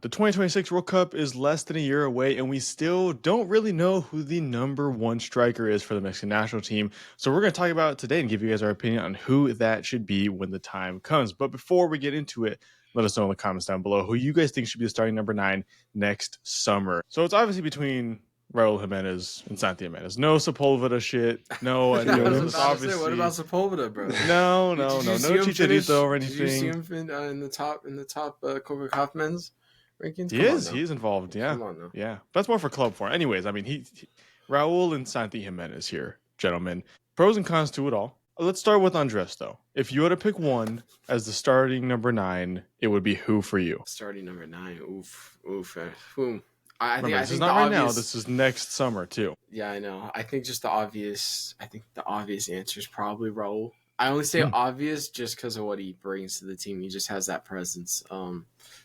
The 2026 World Cup is less than a year away, and we still don't really know who the number one striker is for the Mexican national team. So we're going to talk about it today and give you guys our opinion on who that should be when the time comes. But before we get into it, let us know in the comments down below who you guys think should be the starting number 9 next summer. So it's obviously between Raul Jimenez and Santi Jimenez. No Sepulveda shit. No, I was about to obviously. say, what about Sepulveda, bro? No, Did you see no him Chicharito or Did you see anything. him in the top concacaf men's rankings? He is involved. Yeah, Come on now. yeah. That's more for club form. Anyways, I mean, he Raul and Santi Jimenez here, gentlemen. Pros and cons to it all. Let's start with Andres, though. If you had to pick one as the starting number 9, it would be who for you? Starting number 9. Oof. I think this is not right now. This is next summer too. Yeah, I know. I think the obvious answer is probably Raul. I only say obvious just because of what he brings to the team. He just has that presence.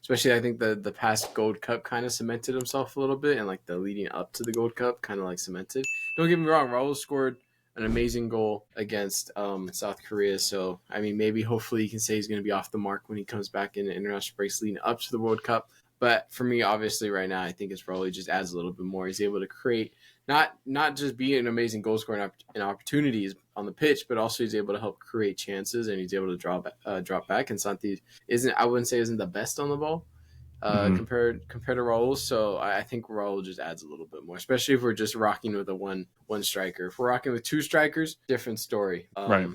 Especially, I think the past Gold Cup kind of cemented himself a little bit, and like the leading up to the Gold Cup kind of like cemented. Don't get me wrong, Raul scored an amazing goal against South Korea. So, I mean, hopefully you can say he's going to be off the mark when he comes back in the international breaks leading up to the World Cup. But for me, obviously, right now, I think it's probably just adds a little bit more. He's able to create, not just be an amazing goal scorer and opportunities on the pitch, but also he's able to help create chances, and he's able to drop back. And Santi isn't the best on the ball compared to Raul. So I think Raul just adds a little bit more, especially if we're just rocking with a one striker. If we're rocking with 2 strikers, different story. Right.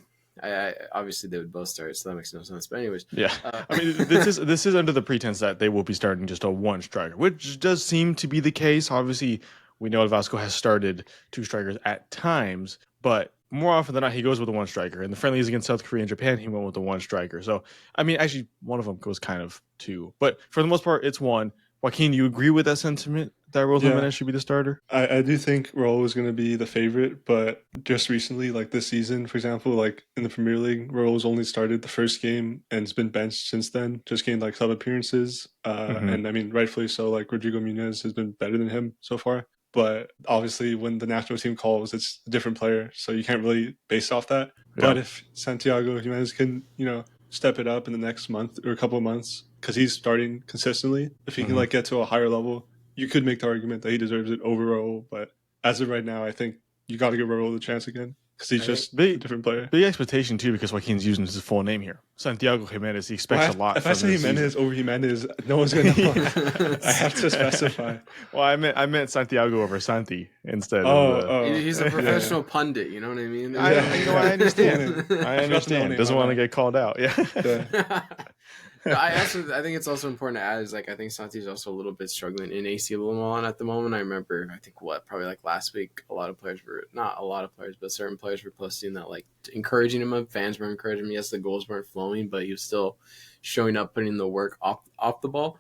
Obviously they would both start, so that makes no sense. But anyways, yeah. I mean, this is under the pretense that they will be starting just a 1 striker, which does seem to be the case. Obviously, we know Vasco has started 2 strikers at times, but more often than not, he goes with a 1 striker. In the friendlies against South Korea and Japan, he went with the 1 striker. So, I mean, actually, one of them goes kind of 2, but for the most part, it's 1. Joaquin, do you agree with that sentiment that Raul Jimenez should be the starter? I do think Raul is going to be the favorite, but just recently, like this season, for example, like in the Premier League, Raul's only started the first game and has been benched since then, just gained like sub appearances. And I mean, rightfully so, like Rodrigo Muniz has been better than him so far. But obviously, when the national team calls, it's a different player, so you can't really base off that. Yeah. But if Santiago Jimenez can, step it up in the next month or a couple of months, because he's starting consistently, if he can like get to a higher level, you could make the argument that he deserves it over Raul. But as of right now, I think you got to give Raul the chance again, because he's just a different player. Big expectation, too, because Joaquin's using his full name here. Santiago Jimenez, he expects a lot. If I say Jimenez over Jimenez, no one's going to know. I have to specify. Well, I meant Santiago over Santi instead. He's a professional pundit, you know what I mean? I understand. I understand. Doesn't want to get called out. Yeah. I think it's also important to add is like I think Santi's also a little bit struggling in AC Milan at the moment. I remember probably like last week not a lot of players, but certain players were posting that like encouraging him. Fans were encouraging him. Yes, the goals weren't flowing, but he was still showing up, putting the work off the ball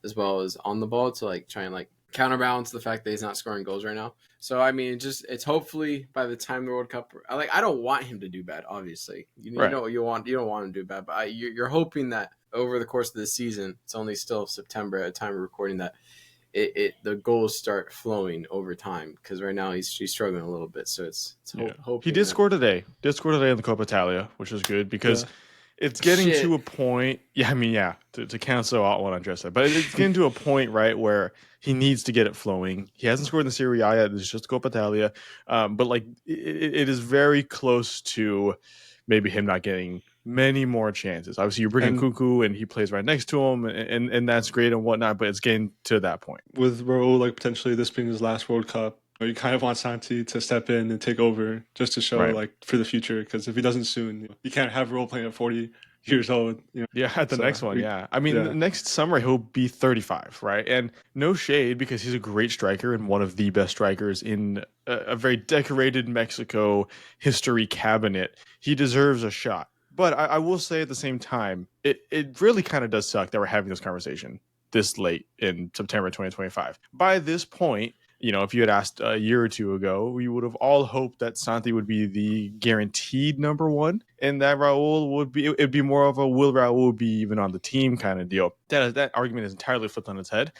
as well as on the ball to like try and like counterbalance the fact that he's not scoring goals right now. So I mean, it's hopefully by the time the World Cup, I don't want him to do bad. Obviously, you don't want him to do bad, but you're hoping that over the course of the season, it's only still September at the time of recording, that the goals start flowing over time, because right now he's struggling a little bit. So it's hope. He did score today. In the Coppa Italia, which is good because it's getting to a point. Yeah, I mean, to cancel out what Andres said, but it's getting to a point, right, where he needs to get it flowing. He hasn't scored in the Serie A yet. It's just Coppa Italia, but like it is very close to maybe him not getting many more chances. Obviously, you bring in Cuckoo and he plays right next to him, and that's great and whatnot, but it's getting to that point. With Raul, like potentially this being his last World Cup, you kind of want Santi to step in and take over just to show like for the future, because if he doesn't soon, you can't have Raul playing at 40 years old. Yeah, at the next one, I mean, next summer he'll be 35, right? And no shade, because he's a great striker and one of the best strikers in a very decorated Mexico history cabinet. He deserves a shot. But I will say at the same time, it really kind of does suck that we're having this conversation this late in September 2025. By this point, if you had asked a year or two ago, we would have all hoped that Santi would be the guaranteed number 1, and that Raul it'd be more of a will Raul be even on the team kind of deal. That argument is entirely flipped on its head.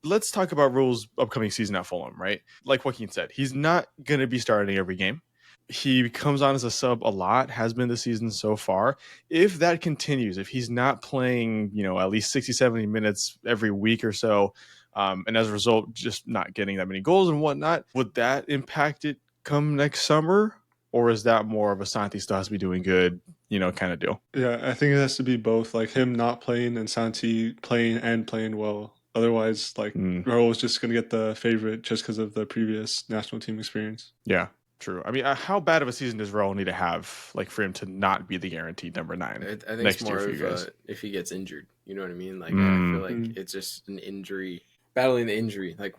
Let's talk about Raul's upcoming season at Fulham, right? Like Joaquin said, he's not going to be starting every game. he comes on as a sub a lot, has been this season so far. If that continues, if he's not playing, at least 60, 70 minutes every week or so, and as a result, just not getting that many goals and whatnot, would that impact it come next summer? Or is that more of a Santi still has to be doing good, kind of deal? Yeah, I think it has to be both, like him not playing and Santi playing and playing well. Otherwise, like Raul is just going to get the favorite just because of the previous national team experience. Yeah, true. I mean, how bad of a season does Raul need to have, like, for him to not be the guaranteed number 9 I think next it's more year for you of guys? if he gets injured. You know what I mean? Like I feel like it's just an injury, battling the injury. Like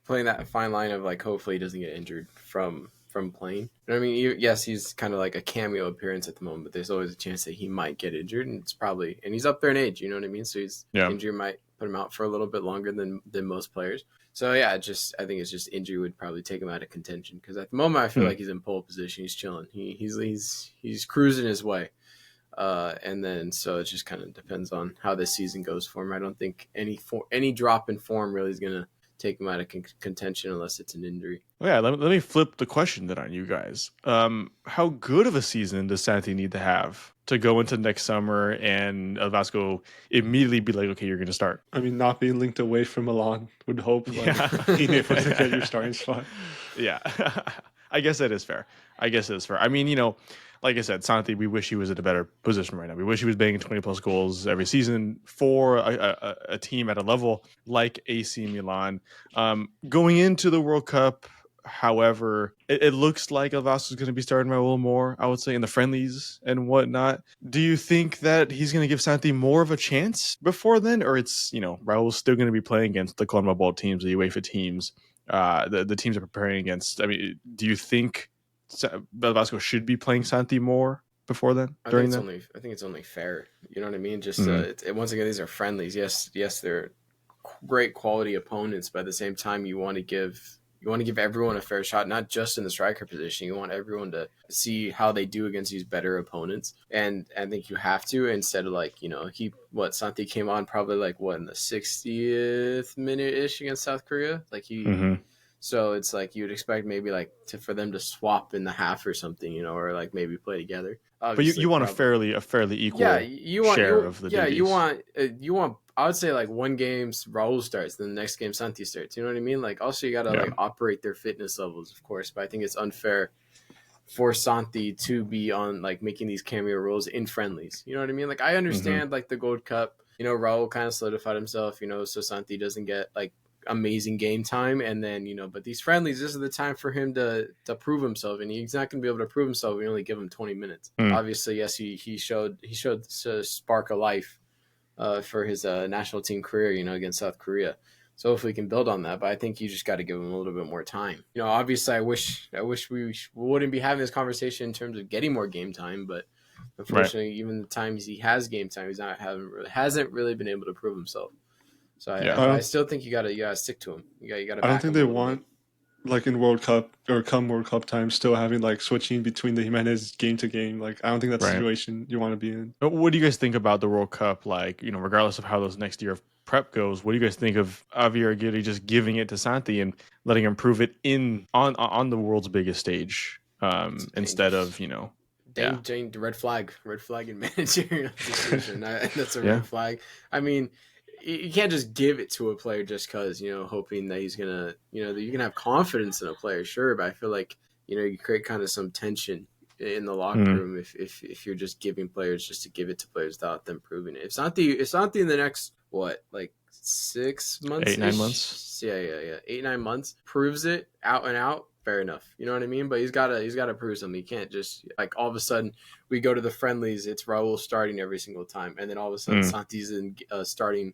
playing that fine line of like hopefully he doesn't get injured from playing. You know what I mean? Yes, he's kind of like a cameo appearance at the moment, but there's always a chance that he might get injured, and and he's up there in age. You know what I mean? So injury might put him out for a little bit longer than most players. So yeah, I think it's just injury would probably take him out of contention because at the moment I feel like he's in pole position. He's chilling. He's cruising his way. And then so it just kind of depends on how this season goes for him. I don't think any drop in form really is gonna take him out of contention unless it's an injury. Well, yeah, let me flip the question then on you guys. How good of a season does Santi need to have to go into next summer and El Vasco immediately be like, okay, you're going to start? I mean, not being linked away from Milan would hope. Being able to get your starting spot. Yeah, I guess that is fair. I mean, like I said, Santi, we wish he was in a better position right now. We wish he was banging 20-plus goals every season for a team at a level like AC Milan. Going into the World Cup, however, it looks like El Vasco is going to be starting a little more, I would say, in the friendlies and whatnot. Do you think that he's going to give Santi more of a chance before then? Or it's, Raul's still going to be playing against the CONMEBOL teams, the UEFA teams, the teams are preparing against? I mean, do you think El Vasco should be playing Santi more before then? I think it's only fair. You know what I mean? Just once again, these are friendlies. Yes, they're great quality opponents, but at the same time, you want to give everyone a fair shot, not just in the striker position. You want everyone to see how they do against these better opponents, and I think you have to, instead of Santi came on probably in the 60th minute ish against South Korea, So it's like you'd expect maybe for them to swap in the half or something, or maybe play together. Obviously, but you want a fairly equal share of the duties. You want I would say one game Raul starts, then the next game Santi starts. You know what I mean? Also you gotta operate their fitness levels, of course. But I think it's unfair for Santi to be on making these cameo roles in friendlies. You know what I mean? I understand the Gold Cup. Raul kind of solidified himself. So Santi doesn't get amazing game time, and then but these friendlies, this is the time for him to prove himself, and he's not going to be able to prove himself. We only give him 20 minutes. Obviously, yes, he showed a spark of life for his national team career, against South Korea. So if we can build on that, but I think you just got to give him a little bit more time. Obviously, I wish we wouldn't be having this conversation in terms of getting more game time, but unfortunately, even the times he has game time, hasn't really been able to prove himself. So I still think you gotta stick to him. You gotta. I don't think they want in World Cup or come World Cup time still having switching between the Jimenez game to game. I don't think that's the situation you want to be in. What do you guys think about the World Cup? Regardless of how those next year of prep goes, what do you guys think of Javier Aguirre just giving it to Santi and letting him prove it on the world's biggest stage instead of Jane, red flag in managerial situation. That's a red flag. I mean, you can't just give it to a player just because, hoping that he's going to, you can have confidence in a player, sure. But I feel like, you create kind of some tension in the locker room if you're just giving players just to give it to players without them proving it. If Santi in the next, 6 months? 8, 9 months? Yeah. 8, 9 months. Proves it out and out. Fair enough. You know what I mean? But he's got to prove something. He can't just all of a sudden we go to the friendlies. It's Raul starting every single time. And then all of a sudden Santi's in starting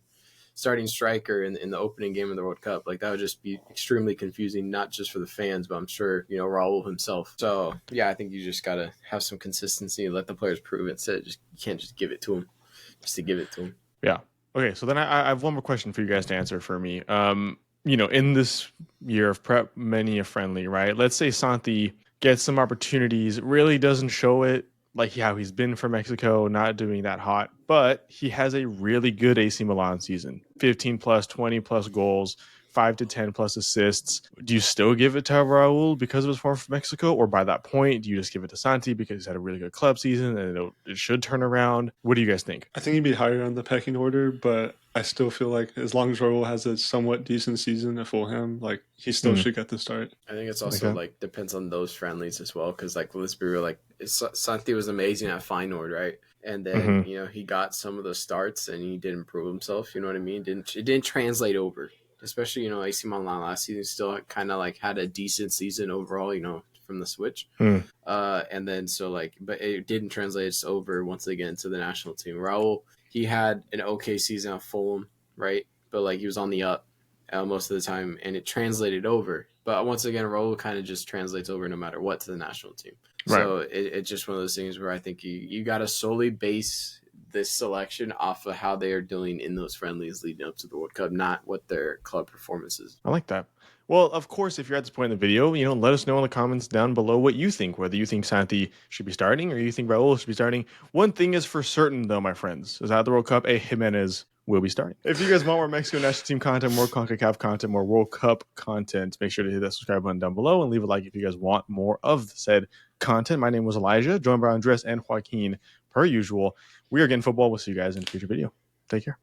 striker in the opening game of the World Cup. That would just be extremely confusing, not just for the fans, but I'm sure, Raul himself. So, yeah, I think you just got to have some consistency and let the players prove it. You can't just give it to them just to give it to them. Yeah. Okay, so then I have one more question for you guys to answer for me. In this year of prep, many a friendly, right? Let's say Santi gets some opportunities, really doesn't show it, how he's been for Mexico, not doing that hot, but he has a really good AC Milan season, 15 plus, 20 plus goals 5 to 10 plus assists, do you still give it to Raul because of his form for Mexico? Or by that point, do you just give it to Santi because he's had a really good club season and it should turn around? What do you guys think? I think he'd be higher on the pecking order, but I still feel like as long as Raul has a somewhat decent season at Fulham, like he still should get the start. I think it's also like depends on those friendlies as well, because like let's be real, like Santi was amazing at Feyenoord, right? And then you know he got some of the starts and he didn't prove himself. You know what I mean? It didn't translate over, especially AC Milan last season still kind of like had a decent season overall. You know, from the switch, and then so like, but it didn't translate over once again to the national team. Raul, he had an okay season at Fulham, right? But like he was on the up most of the time, and it translated over. But once again, Raul kind of just translates over no matter what to the national team. Right. So it's just one of those things where I think you got to solely base this selection off of how they are doing in those friendlies leading up to the World Cup, not what their club performance is. I like that. Well, of course, if you're at this point in the video, let us know in the comments down below what you think, whether you think Santi should be starting or you think Raul should be starting. One thing is for certain, though, my friends, is at the World Cup, Jimenez will be starting. If you guys want more Mexico national team content, more CONCACAF content, more World Cup content, make sure to hit that subscribe button down below and leave a like if you guys want more of said content. My name was Elijah, joined by Andres and Joaquin, per usual. We are Getting Football. We'll see you guys in a future video. Take care.